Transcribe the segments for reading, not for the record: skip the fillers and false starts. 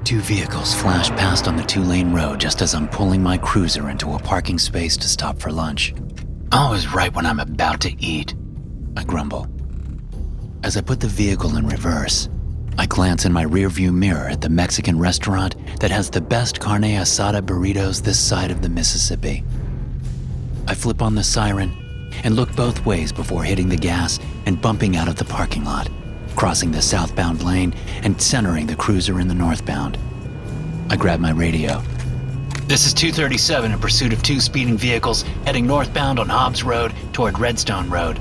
Two vehicles flash past on the two-lane road just as I'm pulling my cruiser into a parking space to stop for lunch. Always right when I'm about to eat, I grumble. As I put the vehicle in reverse, I glance in my rearview mirror at the Mexican restaurant that has the best carne asada burritos this side of the Mississippi. I flip on the siren and look both ways before hitting the gas and bumping out of the parking lot, crossing the southbound lane and centering the cruiser in the northbound. I grab my radio. This is 237 in pursuit of two speeding vehicles heading northbound on Hobbs Road toward Redstone Road.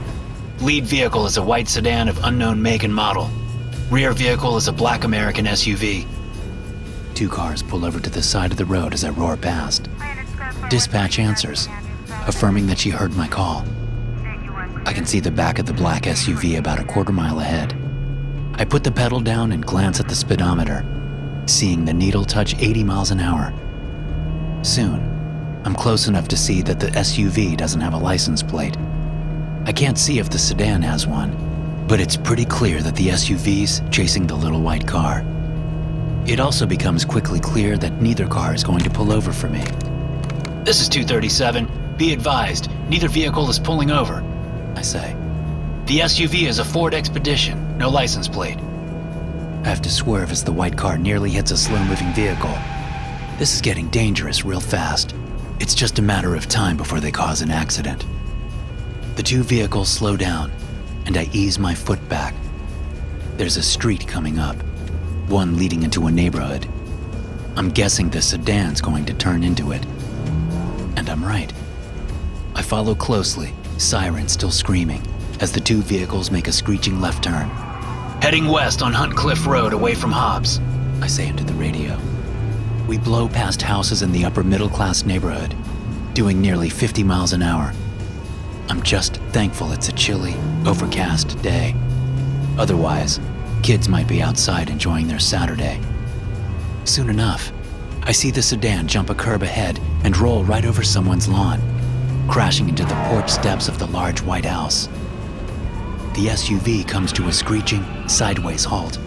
Lead vehicle is a white sedan of unknown make and model. Rear vehicle is a black American SUV. Two cars pull over to the side of the road as I roar past. Dispatch answers, affirming that she heard my call. I can see the back of the black SUV about a quarter mile ahead. I put the pedal down and glance at the speedometer, seeing the needle touch 80 miles an hour. Soon, I'm close enough to see that the SUV doesn't have a license plate. I can't see if the sedan has one, but it's pretty clear that the SUV's chasing the little white car. It also becomes quickly clear that neither car is going to pull over for me. This is 237. Be advised, neither vehicle is pulling over, I say. The SUV is a Ford Expedition, no license plate. I have to swerve as the white car nearly hits a slow-moving vehicle. This is getting dangerous real fast. It's just a matter of time before they cause an accident. The two vehicles slow down, and I ease my foot back. There's a street coming up, one leading into a neighborhood. I'm guessing the sedan's going to turn into it. And I'm right. I follow closely, siren still screaming, as the two vehicles make a screeching left turn. Heading west on Hunt Cliff Road away from Hobbs, I say into the radio. We blow past houses in the upper middle-class neighborhood, doing nearly 50 miles an hour. I'm just thankful it's a chilly, overcast day. Otherwise, kids might be outside enjoying their Saturday. Soon enough, I see the sedan jump a curb ahead and roll right over someone's lawn, crashing into the porch steps of the large white house. The SUV comes to a screeching, sideways halt.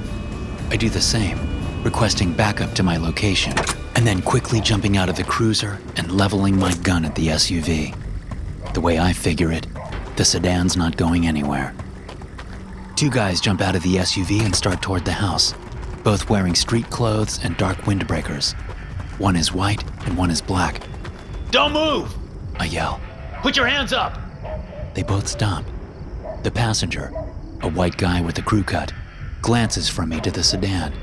I do the same, requesting backup to my location, and then quickly jumping out of the cruiser and leveling my gun at the SUV. The way I figure it, the sedan's not going anywhere. Two guys jump out of the SUV and start toward the house, both wearing street clothes and dark windbreakers. One is white and one is black. Don't move! I yell. Put your hands up! They both stop. The passenger, a white guy with a crew cut, glances from me to the sedan.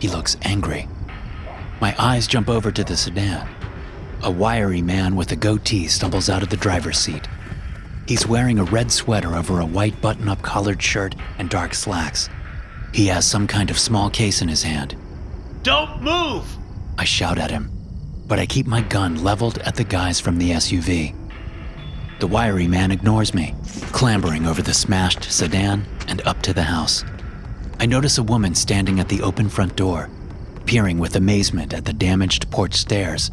He looks angry. My eyes jump over to the sedan. A wiry man with a goatee stumbles out of the driver's seat. He's wearing a red sweater over a white button-up collared shirt and dark slacks. He has some kind of small case in his hand. Don't move! I shout at him, but I keep my gun leveled at the guys from the SUV. The wiry man ignores me, clambering over the smashed sedan and up to the house. I notice a woman standing at the open front door, peering with amazement at the damaged porch stairs.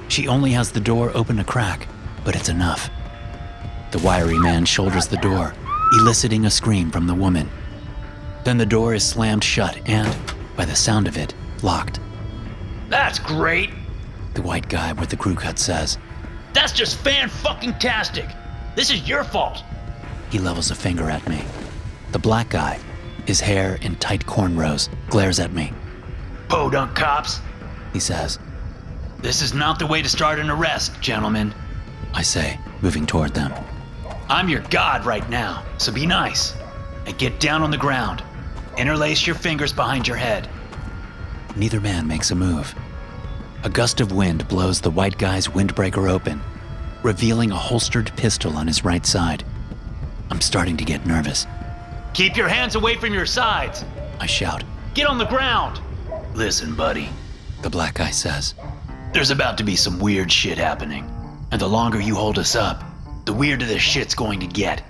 She only has the door open a crack, but it's enough. The wiry man shoulders the door, eliciting a scream from the woman. Then the door is slammed shut and, by the sound of it, locked. That's great, the white guy with the crew cut says. That's just fan-fucking-tastic. This is your fault. He levels a finger at me. The black guy, his hair in tight cornrows, glares at me. Podunk cops, he says. This is not the way to start an arrest, gentlemen, I say, moving toward them. I'm your god right now, so be nice. And get down on the ground. Interlace your fingers behind your head. Neither man makes a move. A gust of wind blows the white guy's windbreaker open, revealing a holstered pistol on his right side. I'm starting to get nervous. Keep your hands away from your sides, I shout. Get on the ground. Listen, buddy, the black guy says. There's about to be some weird shit happening, and the longer you hold us up, the weirder this shit's going to get.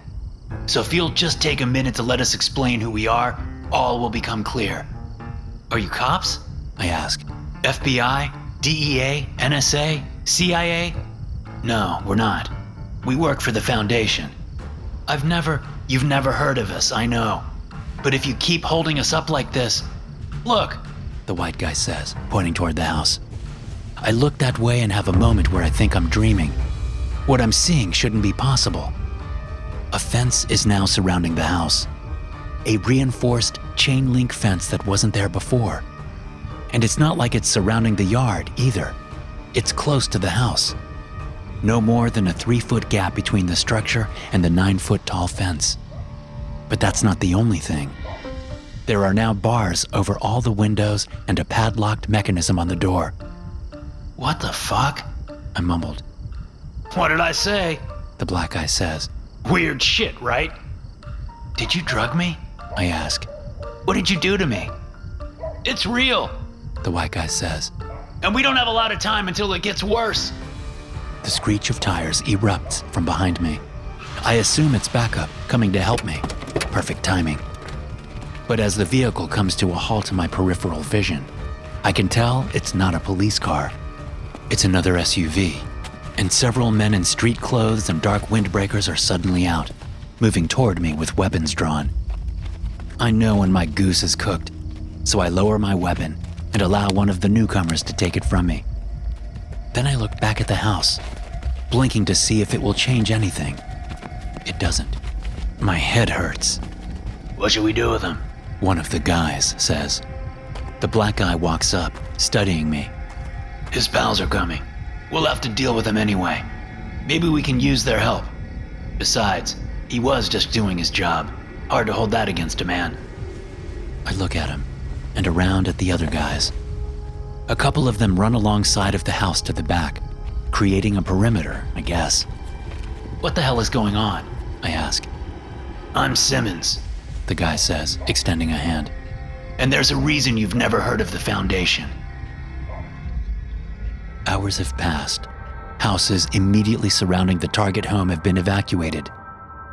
So if you'll just take a minute to let us explain who we are, all will become clear. Are you cops? I ask. FBI? DEA? NSA? CIA? No, we're not. We work for the Foundation. You've never heard of us, I know. But if you keep holding us up like this, look, the white guy says, pointing toward the house. I look that way and have a moment where I think I'm dreaming. What I'm seeing shouldn't be possible. A fence is now surrounding the house. A reinforced chain link fence that wasn't there before. And it's not like it's surrounding the yard either. It's close to the house. No more than a 3-foot gap between the structure and the 9-foot tall fence. But that's not the only thing. There are now bars over all the windows and a padlocked mechanism on the door. "What the fuck?" I mumbled. "What did I say?" the black guy says. "Weird shit, right?" "Did you drug me?" I ask. "What did you do to me?" "It's real," the white guy says. "And we don't have a lot of time until it gets worse." The screech of tires erupts from behind me. I assume it's backup coming to help me. Perfect timing. But as the vehicle comes to a halt in my peripheral vision, I can tell it's not a police car. It's another SUV, and several men in street clothes and dark windbreakers are suddenly out, moving toward me with weapons drawn. I know when my goose is cooked, so I lower my weapon and allow one of the newcomers to take it from me. Then I look back at the house, blinking to see if it will change anything. It doesn't. My head hurts. "What should we do with him?" one of the guys says. The black guy walks up, studying me. "His pals are coming. We'll have to deal with him anyway. Maybe we can use their help. Besides, he was just doing his job. Hard to hold that against a man." I look at him, and around at the other guys. A couple of them run alongside of the house to the back, creating a perimeter, I guess. "What the hell is going on?" I ask. "I'm Simmons," the guy says, extending a hand. "And there's a reason you've never heard of the Foundation." Hours have passed. Houses immediately surrounding the target home have been evacuated.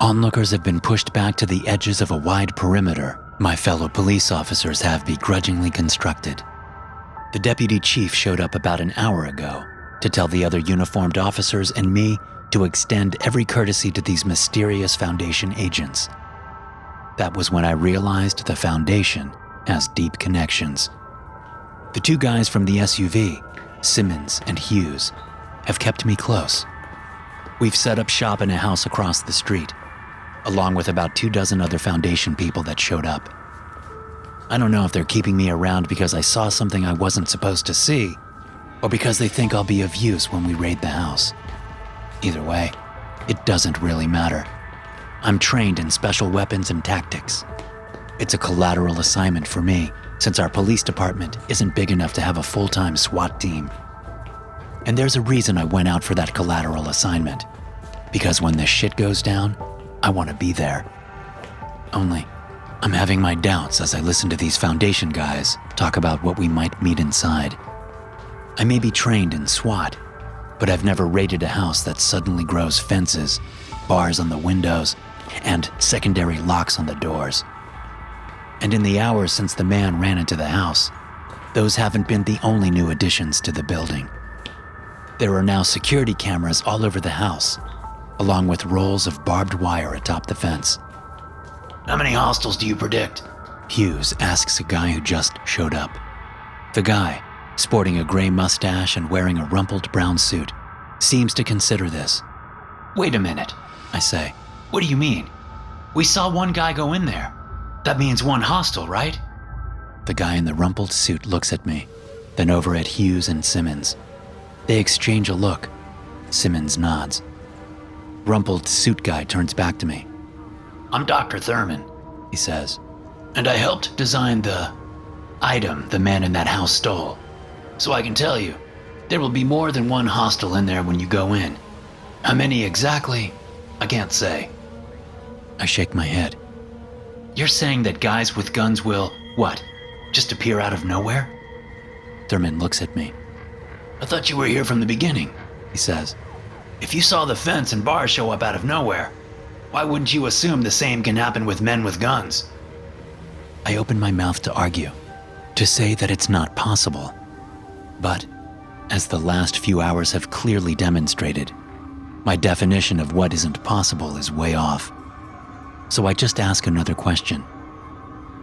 Onlookers have been pushed back to the edges of a wide perimeter my fellow police officers have begrudgingly constructed. The deputy chief showed up about an hour ago to tell the other uniformed officers and me to extend every courtesy to these mysterious Foundation agents. That was when I realized the Foundation has deep connections. The two guys from the SUV, Simmons and Hughes, have kept me close. We've set up shop in a house across the street, along with about 24 other Foundation people that showed up. I don't know if they're keeping me around because I saw something I wasn't supposed to see, or because they think I'll be of use when we raid the house. Either way, it doesn't really matter. I'm trained in special weapons and tactics. It's a collateral assignment for me, since our police department isn't big enough to have a full-time SWAT team. And there's a reason I went out for that collateral assignment. Because when this shit goes down, I want to be there. Only, I'm having my doubts as I listen to these Foundation guys talk about what we might meet inside. I may be trained in SWAT, but I've never raided a house that suddenly grows fences, bars on the windows, and secondary locks on the doors. And in the hours since the man ran into the house, those haven't been the only new additions to the building. There are now security cameras all over the house, along with rolls of barbed wire atop the fence. "How many hostiles do you predict?" Hughes asks a guy who just showed up. The guy, sporting a gray mustache and wearing a rumpled brown suit, seems to consider this. "Wait a minute," I say. "What do you mean? We saw one guy go in there. That means one hostile, right?" The guy in the rumpled suit looks at me, then over at Hughes and Simmons. They exchange a look. Simmons nods. Rumpled suit guy turns back to me. "I'm Dr. Thurman," he says, "and I helped design the item the man in that house stole. So I can tell you, there will be more than one hostile in there when you go in. How many exactly, I can't say." I shake my head. "You're saying that guys with guns will, what, just appear out of nowhere?" Thurman looks at me. "I thought you were here from the beginning," he says. "If you saw the fence and bars show up out of nowhere, why wouldn't you assume the same can happen with men with guns?" I open my mouth to argue, to say that it's not possible. But, as the last few hours have clearly demonstrated, my definition of what isn't possible is way off. So I just ask another question.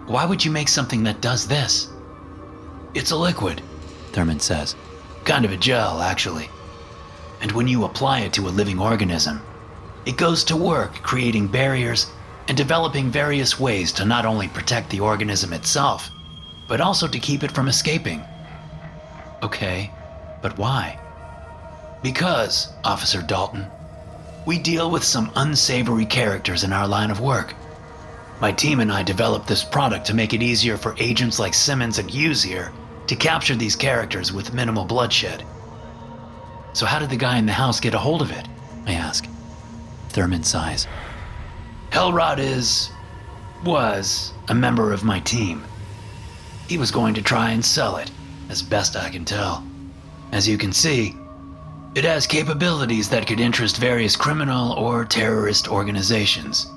"Why would you make something that does this?" It's a liquid, Thurman says. Kind of a gel, actually. And when you apply it to a living organism, it goes to work creating barriers and developing various ways to not only protect the organism itself, but also to keep it from escaping. Okay, but why? Because, Officer Dalton, we deal with some unsavory characters in our line of work. My team and I developed this product to make it easier for agents like Simmons and Hughes here to capture these characters with minimal bloodshed. So how did the guy in the house get a hold of it? I ask. Thurman sighs. Hellrod was a member of my team. He was going to try and sell it, as best I can tell. As you can see, it has capabilities that could interest various criminal or terrorist organizations.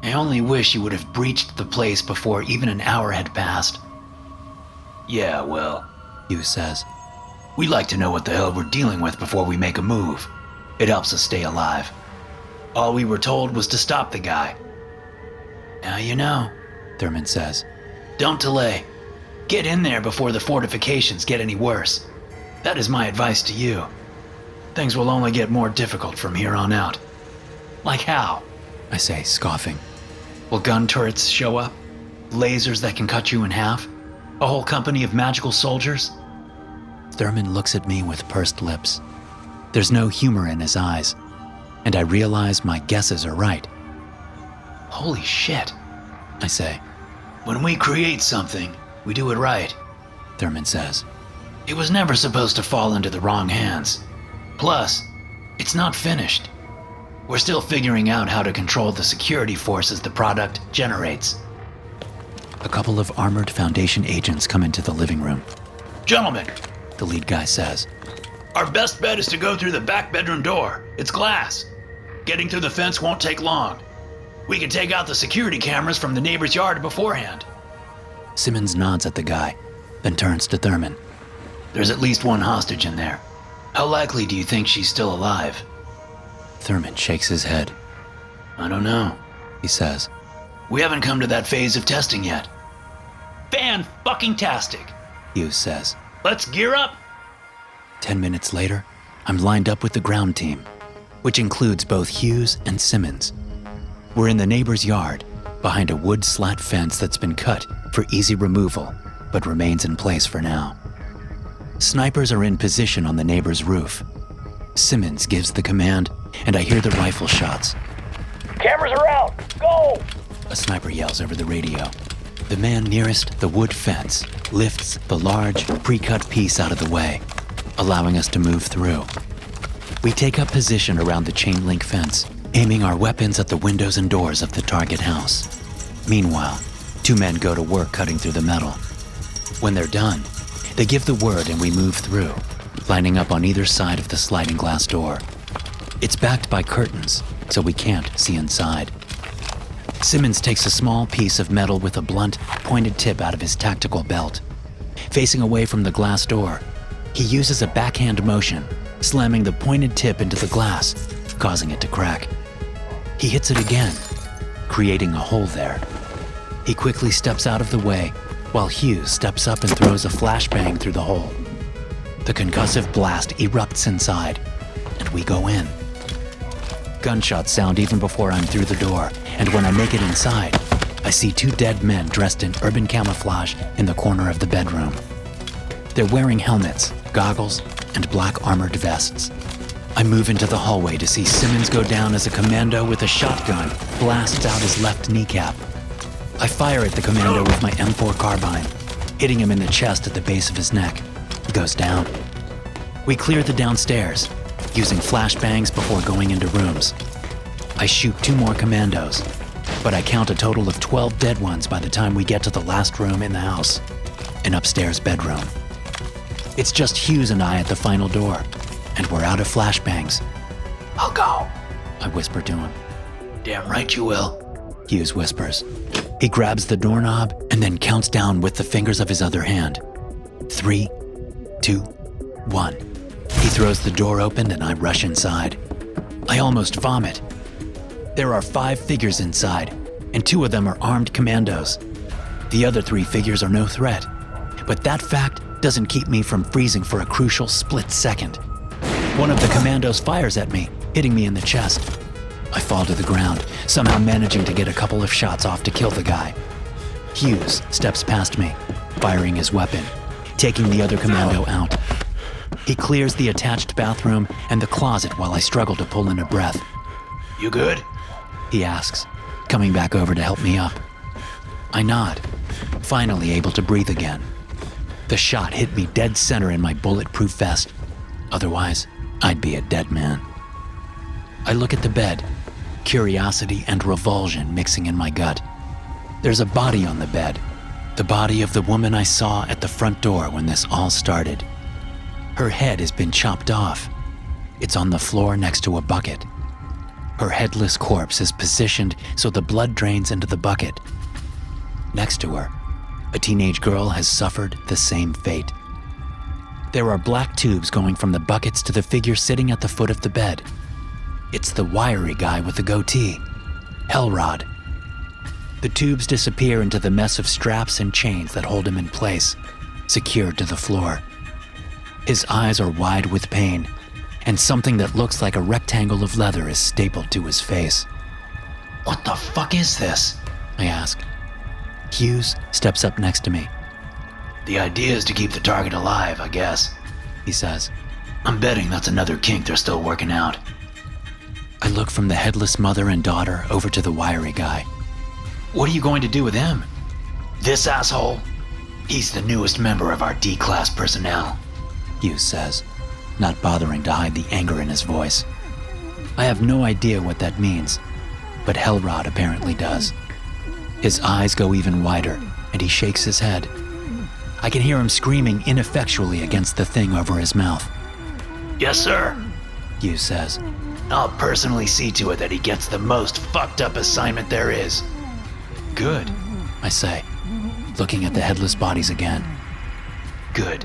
I only wish you would have breached the place before even an hour had passed. Yeah, well, Hughes says. We like to know what the hell we're dealing with before we make a move. It helps us stay alive. All we were told was to stop the guy. Now you know, Thurman says. Don't delay. Get in there before the fortifications get any worse. That is my advice to you. Things will only get more difficult from here on out. Like how? I say, scoffing. Will gun turrets show up? Lasers that can cut you in half? A whole company of magical soldiers? Thurman looks at me with pursed lips. There's no humor in his eyes, and I realize my guesses are right. Holy shit, I say. When we create something, we do it right, Thurman says. It was never supposed to fall into the wrong hands. Plus, it's not finished. We're still figuring out how to control the security forces the product generates. A couple of armored Foundation agents come into the living room. Gentlemen, the lead guy says, our best bet is to go through the back bedroom door. It's glass. Getting through the fence won't take long. We can take out the security cameras from the neighbor's yard beforehand. Simmons nods at the guy, then turns to Thurman. There's at least one hostage in there. How likely do you think she's still alive? Thurman shakes his head. I don't know, he says. We haven't come to that phase of testing yet. Fan-fucking-tastic, Hughes says. Let's gear up. 10 minutes later, I'm lined up with the ground team, which includes both Hughes and Simmons. We're in the neighbor's yard, behind a wood slat fence that's been cut for easy removal, but remains in place for now. Snipers are in position on the neighbor's roof. Simmons gives the command, and I hear the rifle shots. Cameras are out! Go! A sniper yells over the radio. The man nearest the wood fence lifts the large, pre-cut piece out of the way, allowing us to move through. We take up position around the chain link fence, aiming our weapons at the windows and doors of the target house. Meanwhile, 2 men go to work cutting through the metal. When they're done, they give the word and we move through, lining up on either side of the sliding glass door. It's backed by curtains, so we can't see inside. Simmons takes a small piece of metal with a blunt, pointed tip out of his tactical belt. Facing away from the glass door, he uses a backhand motion, slamming the pointed tip into the glass, causing it to crack. He hits it again, creating a hole there. He quickly steps out of the way, while Hughes steps up and throws a flashbang through the hole. The concussive blast erupts inside, and we go in. Gunshots sound even before I'm through the door, and when I make it inside, I see 2 dead men dressed in urban camouflage in the corner of the bedroom. They're wearing helmets, goggles, and black armored vests. I move into the hallway to see Simmons go down as a commando with a shotgun blasts out his left kneecap. I fire at the commando with my M4 carbine, hitting him in the chest at the base of his neck. He goes down. We clear the downstairs, using flashbangs before going into rooms. I shoot 2 more commandos, but I count a total of 12 dead ones by the time we get to the last room in the house, an upstairs bedroom. It's just Hughes and I at the final door, and we're out of flashbangs. I'll go, I whisper to him. Damn right you will, Hughes whispers. He grabs the doorknob and then counts down with the fingers of his other hand. 3, 2, 1. He throws the door open and I rush inside. I almost vomit. There are 5 figures inside, and 2 of them are armed commandos. The other 3 figures are no threat, but that fact doesn't keep me from freezing for a crucial split second. One of the commandos fires at me, hitting me in the chest. I fall to the ground, somehow managing to get a couple of shots off to kill the guy. Hughes steps past me, firing his weapon, taking the other commando out. He clears the attached bathroom and the closet while I struggle to pull in a breath. You good? He asks, coming back over to help me up. I nod, finally able to breathe again. The shot hit me dead center in my bulletproof vest. Otherwise, I'd be a dead man. I look at the bed, curiosity and revulsion mixing in my gut. There's a body on the bed, the body of the woman I saw at the front door when this all started. Her head has been chopped off. It's on the floor next to a bucket. Her headless corpse is positioned so the blood drains into the bucket. Next to her, a teenage girl has suffered the same fate. There are black tubes going from the buckets to the figure sitting at the foot of the bed. It's the wiry guy with the goatee, Hellrod. The tubes disappear into the mess of straps and chains that hold him in place, secured to the floor. His eyes are wide with pain, and something that looks like a rectangle of leather is stapled to his face. What the fuck is this? I ask. Hughes steps up next to me. The idea is to keep the target alive, I guess, he says. I'm betting that's another kink they're still working out. I look from the headless mother and daughter over to the wiry guy. What are you going to do with him? This asshole? He's the newest member of our D-class personnel, Hughes says, not bothering to hide the anger in his voice. I have no idea what that means, but Hellrod apparently does. His eyes go even wider, and he shakes his head. I can hear him screaming ineffectually against the thing over his mouth. Yes, sir, Hughes says. I'll personally see to it that he gets the most fucked up assignment there is. Good, I say, looking at the headless bodies again. Good.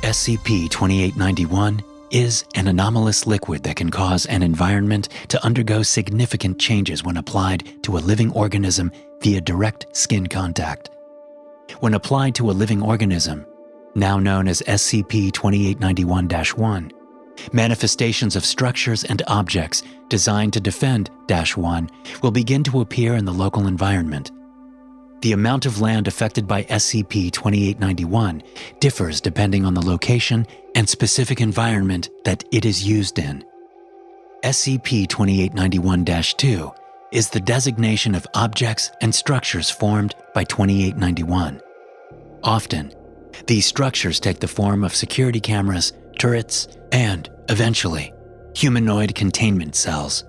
SCP-2891 is an anomalous liquid that can cause an environment to undergo significant changes when applied to a living organism via direct skin contact. When applied to a living organism, now known as SCP-2891-1, manifestations of structures and objects designed to defend -1 will begin to appear in the local environment. The amount of land affected by SCP-2891 differs depending on the location and specific environment that it is used in. SCP-2891-2 is the designation of objects and structures formed by 2891. Often, these structures take the form of security cameras, turrets, and, eventually, humanoid containment cells.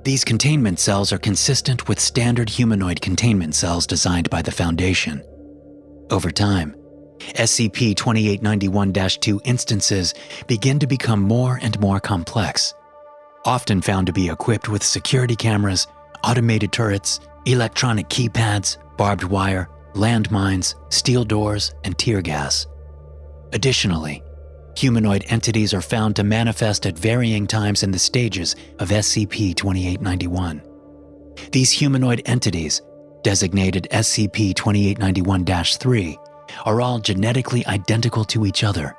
These containment cells are consistent with standard humanoid containment cells designed by the Foundation. Over time, SCP-2891-2 instances begin to become more and more complex, often found to be equipped with security cameras, automated turrets, electronic keypads, barbed wire, landmines, steel doors, and tear gas. Additionally, humanoid entities are found to manifest at varying times in the stages of SCP-2891. These humanoid entities, designated SCP-2891-3, are all genetically identical to each other.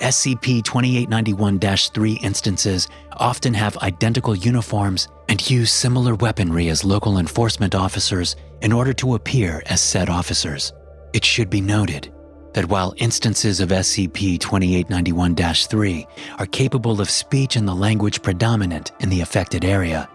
SCP-2891-3 instances often have identical uniforms and use similar weaponry as local enforcement officers in order to appear as said officers. It should be noted that while instances of SCP-2891-3 are capable of speech in the language predominant in the affected area,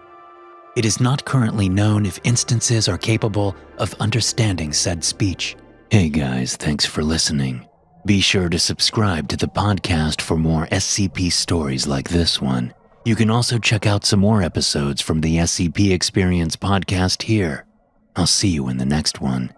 it is not currently known if instances are capable of understanding said speech. Hey guys, thanks for listening. Be sure to subscribe to the podcast for more SCP stories like this one. You can also check out some more episodes from the SCP Experience podcast here. I'll see you in the next one.